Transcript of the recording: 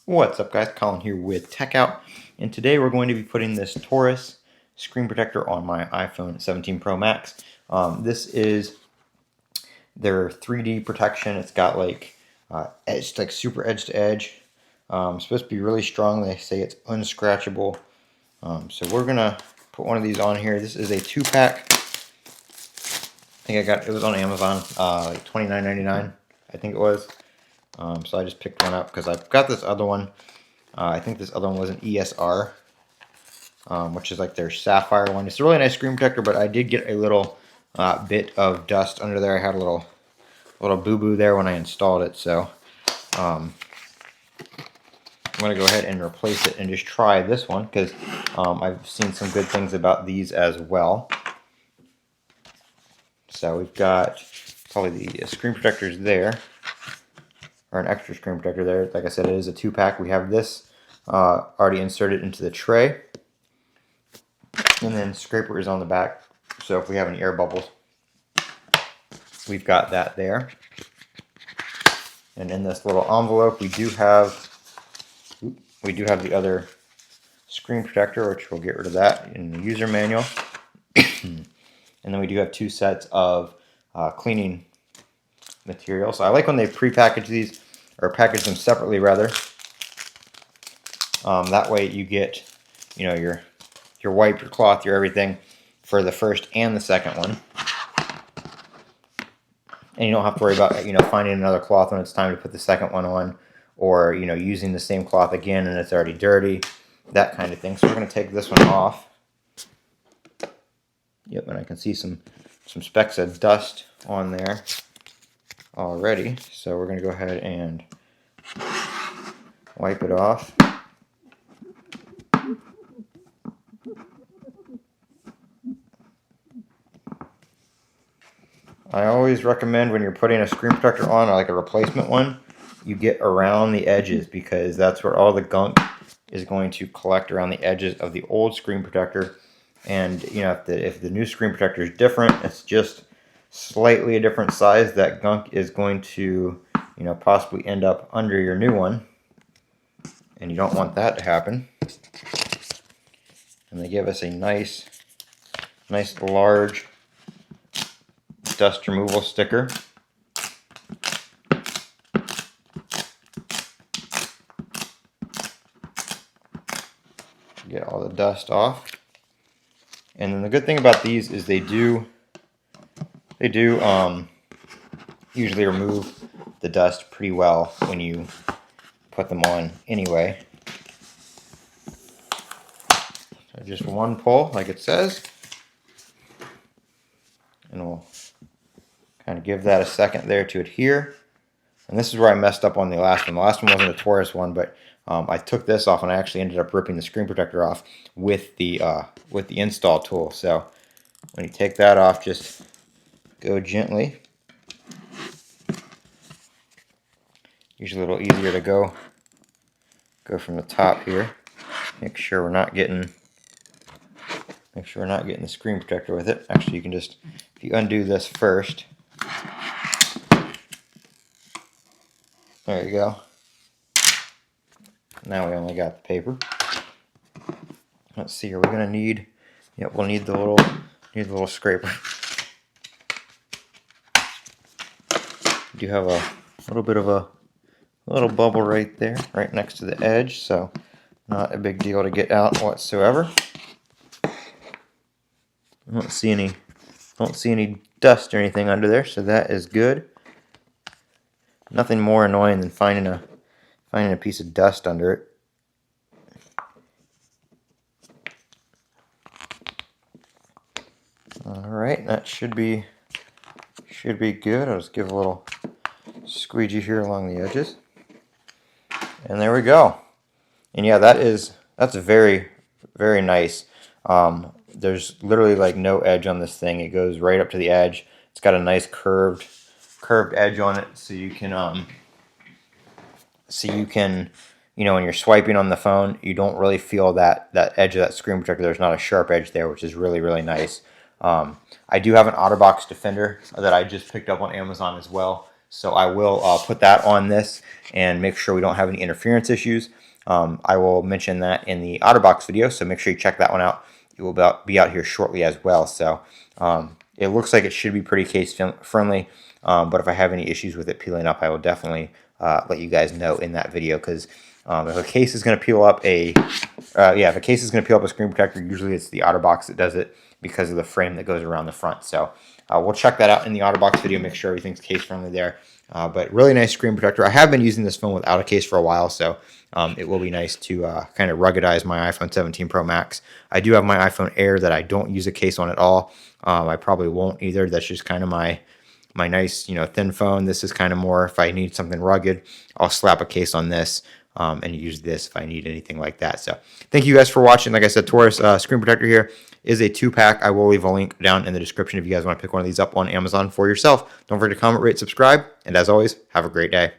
What's up, guys? Colin here with Techout, and today we're going to be putting this Torras screen protector on my iPhone 17 Pro Max. This is their 3D protection. It's got like edge, like super edge to edge. It's supposed to be really strong. They say it's unscratchable. So we're gonna put one of these on here. This is a 2-pack. I think it was on Amazon, like $29.99. I think it was. So I just picked one up because I've got this other one. I think this other one was an ESR, which is like their sapphire one. It's a really nice screen protector, but I did get a little bit of dust under there. I had a little boo-boo there when I installed it, so I'm going to go ahead and replace it and just try this one because I've seen some good things about these as well. So we've got probably the screen protectors there, or an extra screen protector there. Like I said, it is a 2-pack. We have this already inserted into the tray, and then scraper is on the back, so if we have any air bubbles, we've got that there. And in this little envelope, we do have the other screen protector, which we'll get rid of that in the user manual. And then we do have 2 sets of cleaning material. So I like when they pre-package these, or package them separately rather. That way you get, your wipe, your cloth, your everything for the first and the second one. And you don't have to worry about, finding another cloth when it's time to put the second one on, or, using the same cloth again and it's already dirty, that kind of thing. So we're going to take this one off. Yep, and I can see some specks of dust on there already. So we're going to go ahead and wipe it off. I always recommend when you're putting a screen protector on, or like a replacement one, you get around the edges, because that's where all the gunk is going to collect, around the edges of the old screen protector. And if the new screen protector is different, it's just slightly a different size, that gunk is going to possibly end up under your new one, and you don't want that to happen. And they give us a nice large dust removal sticker. Get all the dust off. And then the good thing about these is they do usually remove the dust pretty well when you put them on anyway. So just one pull, like it says, and we'll kind of give that a second there to adhere. And this is where I messed up on the last one. The last one wasn't a Torras one, but I took this off and I actually ended up ripping the screen protector off with the install tool. So when you take that off, just go gently. Usually a little easier to go from the top here. Make sure we're not getting the screen protector with it. Actually, you can just, if you undo this first, there you go. Now we only got the paper. Let's see, are we gonna need? Yep, we'll need the little scraper. We do have a little bit of a little bubble right there, right next to the edge, so not a big deal to get out whatsoever. I don't see any dust or anything under there, so that is good. Nothing more annoying than finding a piece of dust under it. Alright, that should be good. I'll just give a little squeegee here along the edges. And there we go. And yeah, that's very, very nice. There's literally like no edge on this thing. It goes right up to the edge. It's got a nice curved edge on it, so you can when you're swiping on the phone, you don't really feel that edge of that screen protector. There's not a sharp edge there, which is really, really nice. I do have an OtterBox Defender that I just picked up on Amazon as well, So I will put that on this and make sure we don't have any interference issues. I will mention that in the OtterBox video, so make sure you check that one out. It will be out here shortly as well. So it looks like it should be pretty case friendly, but if I have any issues with it peeling up, I will definitely let you guys know in that video, because if a case is going to peel up if a case is going to peel up a screen protector, usually it's the OtterBox that does it because of the frame that goes around the front. So we'll check that out in the OtterBox video, make sure everything's case friendly there. But really nice screen protector. I have been using this phone without a case for a while, so it will be nice to kind of ruggedize my iPhone 17 Pro Max. I do have my iPhone Air that I don't use a case on at all. I probably won't either. That's just kind of my nice, thin phone. This is kind of more if I need something rugged, I'll slap a case on this and use this if I need anything like that. So thank you guys for watching. Like I said, Torras screen protector here is a 2-pack. I will leave a link down in the description if you guys want to pick one of these up on Amazon for yourself. Don't forget to comment, rate, subscribe, and as always, have a great day.